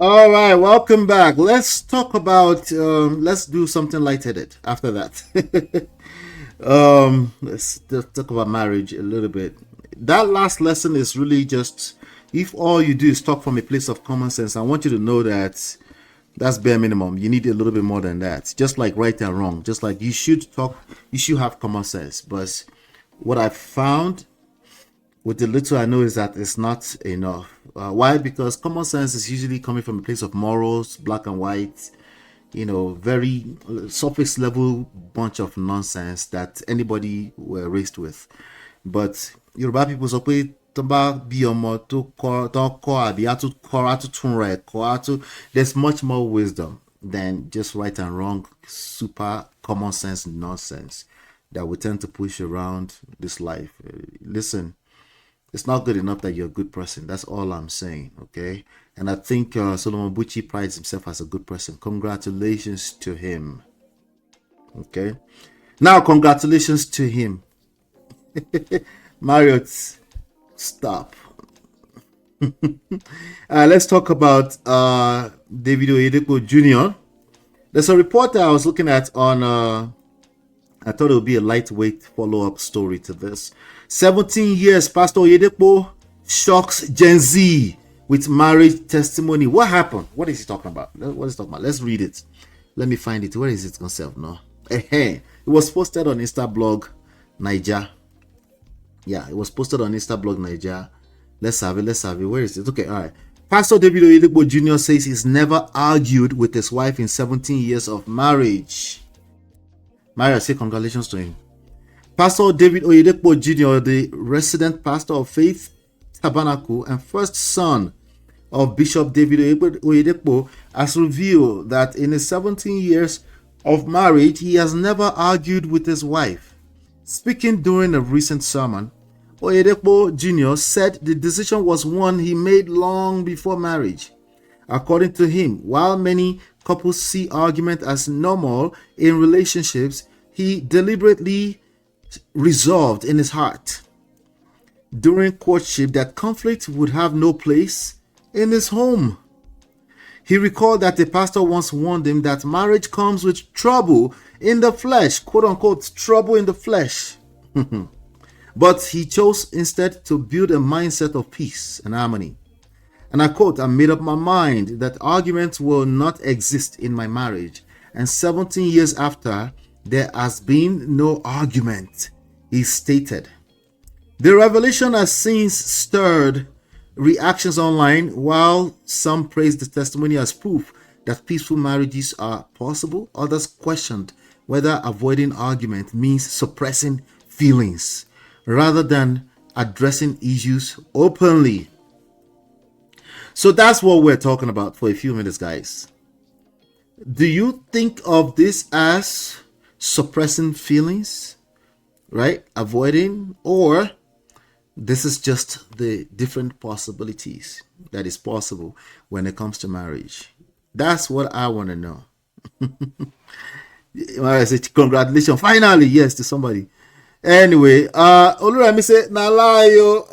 All right, welcome back. Let's talk about. Let's do something lightheaded after that. Let's just talk about marriage a little bit. That last lesson is really just if all you do is talk from a place of common sense. I want you to know that that's bare minimum. You need a little bit more than that. Just like right and wrong. Just like you should talk, you should have common sense. But what I found with the little I know is that it's not enough. Why? Because common sense is usually coming from a place of morals, black and white, very surface level bunch of nonsense that anybody were raised with. But Yoruba people sọ pé tó bá bí ọmọ tó kọ́ àbí á tún kọ́ á tún tún rẹ̀ kọ́ á tún there's much more wisdom than just right and wrong super common sense nonsense that we tend to push around this life. Listen, it's not good enough that you're a good person. That's all I'm saying, okay? And I think Solomon Bucci prides himself as a good person. Congratulations to him, okay? Now, congratulations to him. Marriott, stop. Let's talk about David Oyedepo Jr. There's a report that I was looking at on I thought it would be a lightweight follow-up story to this. 17 years, Pastor Oyedepo shocks Gen Z with marriage testimony. What happened? What is he talking about? What is he talking about? Let's read it. Let me find it. Where is it myself now? It was posted on Instablog Niger. Yeah, it was posted on Instablog Niger. Let's have it. Where is it? Okay, all right. Pastor David Oyedepo Jr. says he's never argued with his wife in 17 years of marriage. Maria, say congratulations to him. Pastor David Oyedepo Jr., the resident pastor of Faith Tabernacle and first son of Bishop David Oyedepo, has revealed that in his 17 years of marriage, he has never argued with his wife. Speaking during a recent sermon, Oyedepo Jr. said the decision was one he made long before marriage. According to him, while many couples see argument as normal in relationships, he deliberately resolved in his heart during courtship that conflict would have no place in his home. He recalled that the pastor once warned him that marriage comes with trouble in the flesh, quote unquote, trouble in the flesh. But he chose instead to build a mindset of peace and harmony. And I quote, I made up my mind that arguments will not exist in my marriage. And 17 years after, there has been no argument, he stated. The revelation has since stirred reactions online, while some praised the testimony as proof that peaceful marriages are possible. Others questioned whether avoiding argument means suppressing feelings rather than addressing issues openly. So that's what we're talking about for a few minutes, guys. Do you think of this as suppressing feelings, right? Avoiding, or this is just the different possibilities that is possible when it comes to marriage? That's what I want to know. I say congratulations, finally, yes, to somebody. Anyway, Olurami said, Nalayo.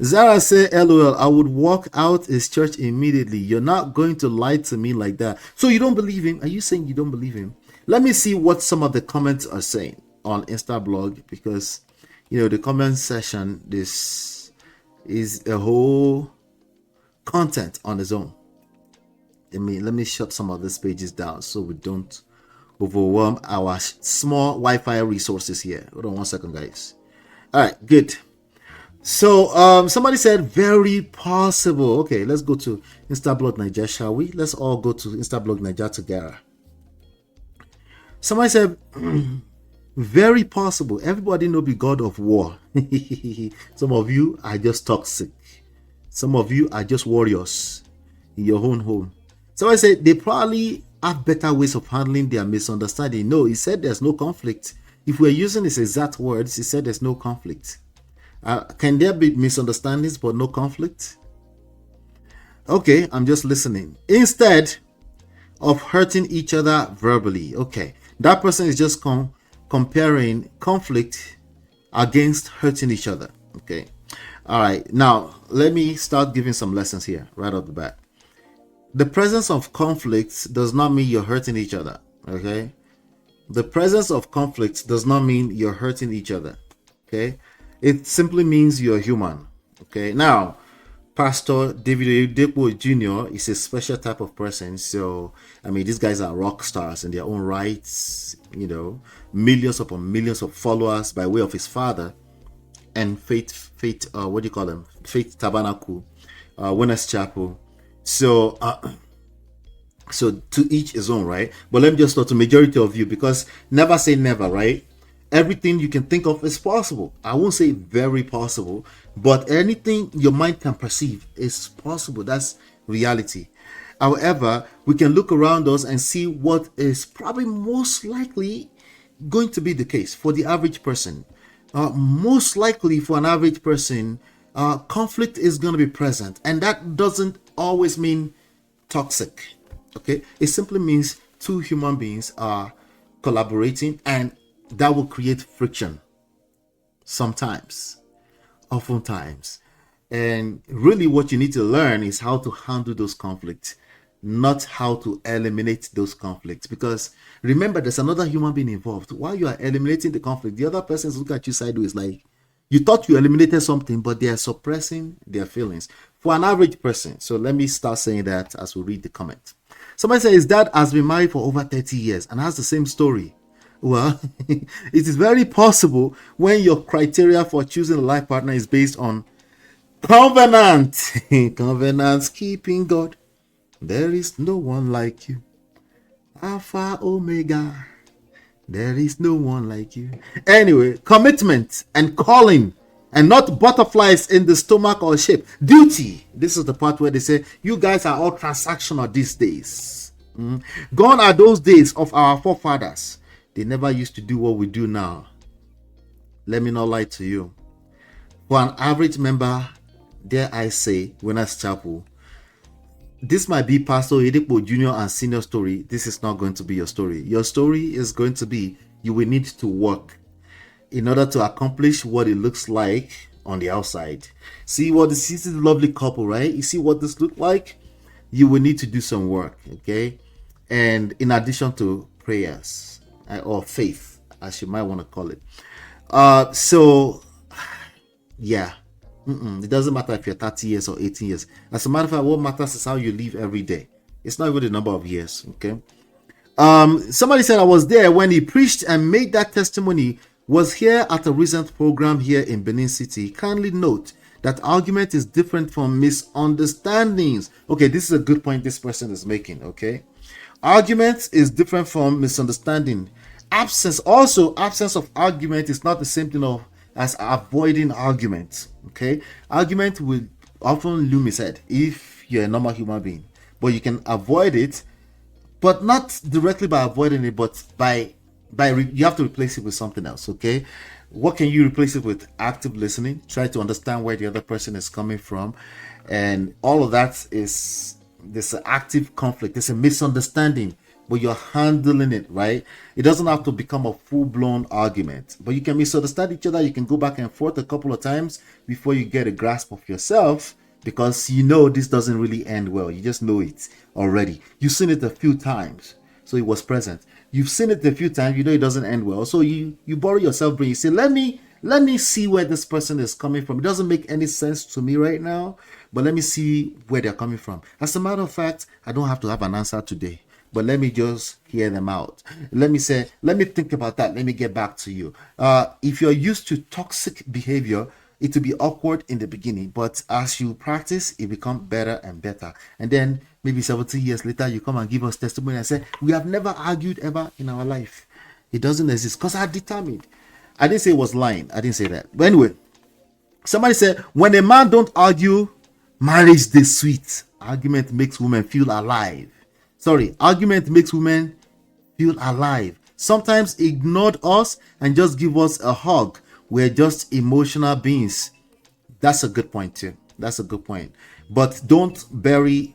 Zara said, LOL, I would walk out his church immediately. You're not going to lie to me like that. So you don't believe him? Are you saying you don't believe him? Let me see what some of the comments are saying on Instablog, because, the comment section, this is a whole content on its own. Let me shut some of these pages down so we don't overwhelm our small Wi-Fi resources here. Hold on one second, guys. All right, good. So somebody said very possible. Okay, let's go to Instablog Niger, shall we? Let's all go to Instablog Niger together. Somebody said very possible. Everybody know be God of war. Some of you are just toxic. Some of you are just warriors in your own home. Somebody said they probably have better ways of handling their misunderstanding. No, he said there's no conflict. If we're using his exact words, he said there's no conflict. Can there be misunderstandings but no conflict? Okay, I'm just listening. Instead of hurting each other verbally. Okay, that person is just comparing conflict against hurting each other. Okay, all right. Now, let me start giving some lessons here right off the bat. The presence of conflicts does not mean you're hurting each other. Okay. The presence of conflict does not mean you're hurting each other. Okay. It simply means you're human. Okay. Now, Pastor David Oyedepo Jr. is a special type of person. So, I mean, these guys are rock stars in their own rights, you know, millions upon millions of followers by way of his father and what do you call them? Faith Tabernacle, Winners Chapel. So, so to each his own, right? But let me just talk to majority of you, because never say never, right? Everything you can think of is possible. I won't say very possible, but anything your mind can perceive is possible. That's reality. However, we can look around us and see what is probably most likely going to be the case for the average person. Most likely for an average person, conflict is going to be present, and that doesn't always mean toxic. Okay, it simply means two human beings are collaborating, and that will create friction sometimes, oftentimes. And really, what you need to learn is how to handle those conflicts, not how to eliminate those conflicts. Because remember, there's another human being involved. While you are eliminating the conflict, the other person is looking at you sideways like you thought you eliminated something, but they are suppressing their feelings for an average person. So let me start saying that as we read the comment. Somebody says his dad has been married for over 30 years and has the same story. Well, it is very possible when your criteria for choosing a life partner is based on covenant. Covenants keeping God. There is no one like you. Alpha, Omega. There is no one like you. Anyway, commitment and calling, and not butterflies in the stomach or shape. Duty. This is the part where they say, you guys are all transactional these days. Gone are those days of our forefathers. They never used to do what we do now. Let me not lie to you. For an average member, dare I say, Winners Chapel, this might be Pastor Oyedepo Jr. and Senior story. This is not going to be your story. Your story is going to be, you will need to work in order to accomplish what it looks like on the outside. See what this is, a lovely couple, right? You see what this look like? You will need to do some work, okay? And in addition to prayers or faith, as you might want to call it. So yeah. It doesn't matter if you're 30 years or 18 years. As a matter of fact, what matters is how you live every day. It's not even the number of years, okay? Somebody said I was there when he preached and made that testimony. Was here at a recent program here in Benin City. Kindly note that argument is different from misunderstandings. Okay, this is a good point this person is making, okay? Argument is different from misunderstanding. Absence of argument is not the same thing as avoiding argument. Okay, argument will often loom its head if you're a normal human being, but you can avoid it, but not directly by avoiding it, but you have to replace it with something else. Okay, what can you replace it with? Active listening. Try to understand where the other person is coming from, and all of that is this active conflict. It's a misunderstanding, but you're handling it, right? It doesn't have to become a full-blown argument, but you can misunderstand each other. You can go back and forth a couple of times before you get a grasp of yourself, because you know this doesn't really end well. You just know it already. You've seen it a few times, so it was present. You've seen it a few times, you know it doesn't end well. So you borrow yourself brain. You say, let me see where this person is coming from. It doesn't make any sense to me right now, but let me see where they're coming from. As a matter of fact, I don't have to have an answer today, but let me just hear them out. Let me think about that. Let me get back to you. If you're used to toxic behavior, it will be awkward in the beginning, but as you practice, it becomes better and better. And then maybe 70 years later, you come and give us testimony and say, we have never argued ever in our life. It doesn't exist because I determined. I didn't say it was lying. I didn't say that. But anyway, somebody said, when a man don't argue, marriage is sweet. Argument makes women feel alive. Argument makes women feel alive. Sometimes ignored us and just give us a hug. We're just emotional beings. That's a good point too. That's a good point. But don't bury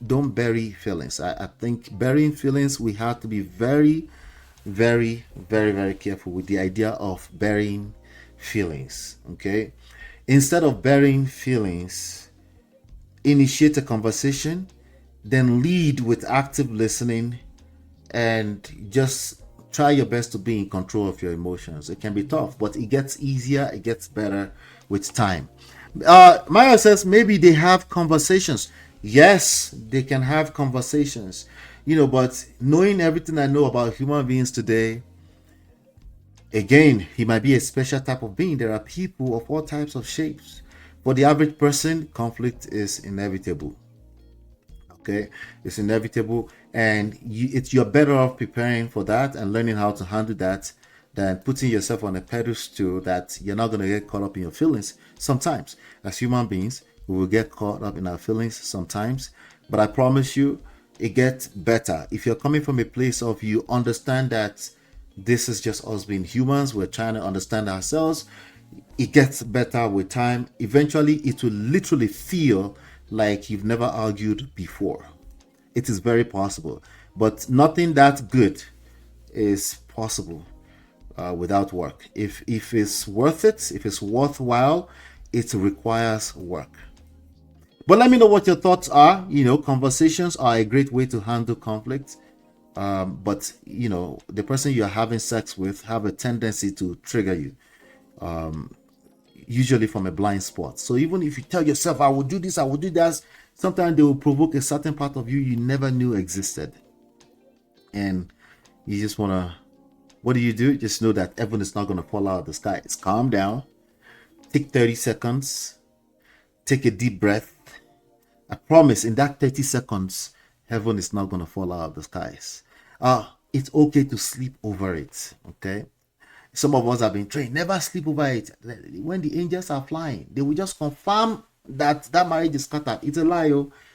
feelings. I think burying feelings, we have to be very, very, very, very careful with the idea of burying feelings. Okay? Instead of burying feelings, initiate a conversation then lead with active listening, and just try your best to be in control of your emotions. It can be tough, but it gets easier, it gets better with time. Maya says maybe they have conversations. Yes, they can have conversations, but knowing everything I know about human beings today, again, he might be a special type of being. There are people of all types of shapes. For the average person, conflict is inevitable. Okay, it's inevitable, and you're better off preparing for that and learning how to handle that than putting yourself on a pedestal that you're not going to get caught up in your feelings. Sometimes, as human beings, we will get caught up in our feelings sometimes, but I promise you, it gets better if you're coming from a place of you understand that this is just us being humans. We're trying to understand ourselves. It gets better with time. Eventually, it will literally feel like you've never argued before. It is very possible, but nothing that good is possible without work. If it's worth it, if it's worthwhile, it requires work. But let me know what your thoughts are. Conversations are a great way to handle conflict. But the person you're having sex with have a tendency to trigger you, usually from a blind spot. So even if you tell yourself, I will do this, I will do that, sometimes they will provoke a certain part of you never knew existed. And you just want to, what do? Just know that heaven is not going to fall out of the sky. It's calm down. Take 30 seconds. Take a deep breath. I promise in that 30 seconds, heaven is not going to fall out of the skies. It's okay to sleep over it. Okay. Some of us have been trained, never sleep over it. When the angels are flying, they will just confirm that marriage is scattered. It's a lie.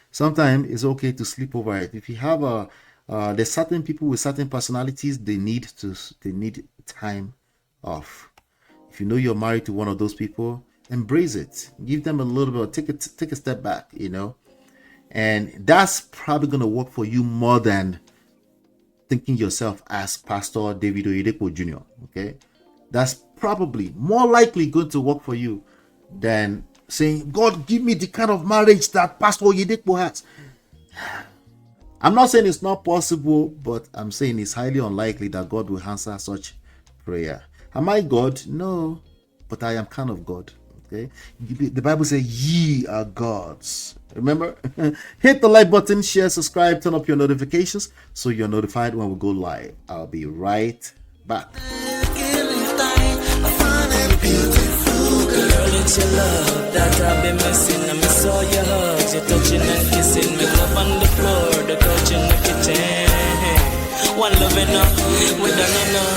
Sometimes it's okay to sleep over it. If you have there's certain people with certain personalities, they need time off. If you know you're married to one of those people, embrace it. Give them a little bit, take a step back, and that's probably going to work for you more than thinking yourself as Pastor David Oyedepo Jr. Okay, that's probably more likely going to work for you than saying, God, give me the kind of marriage that Pastor Oyedepo has. I'm not saying it's not possible, but I'm saying it's highly unlikely that God will answer such prayer. Am I God? No, but I am kind of God. Okay, the Bible says ye are gods. Remember, hit the like button, share, subscribe, turn up your notifications so you're notified when we go live. I'll be right back. Girl, it's your love that I've been missing. I miss all your hugs, your touching and kissing. Me love on the floor, the couch in the kitchen. One love enough, we done enough.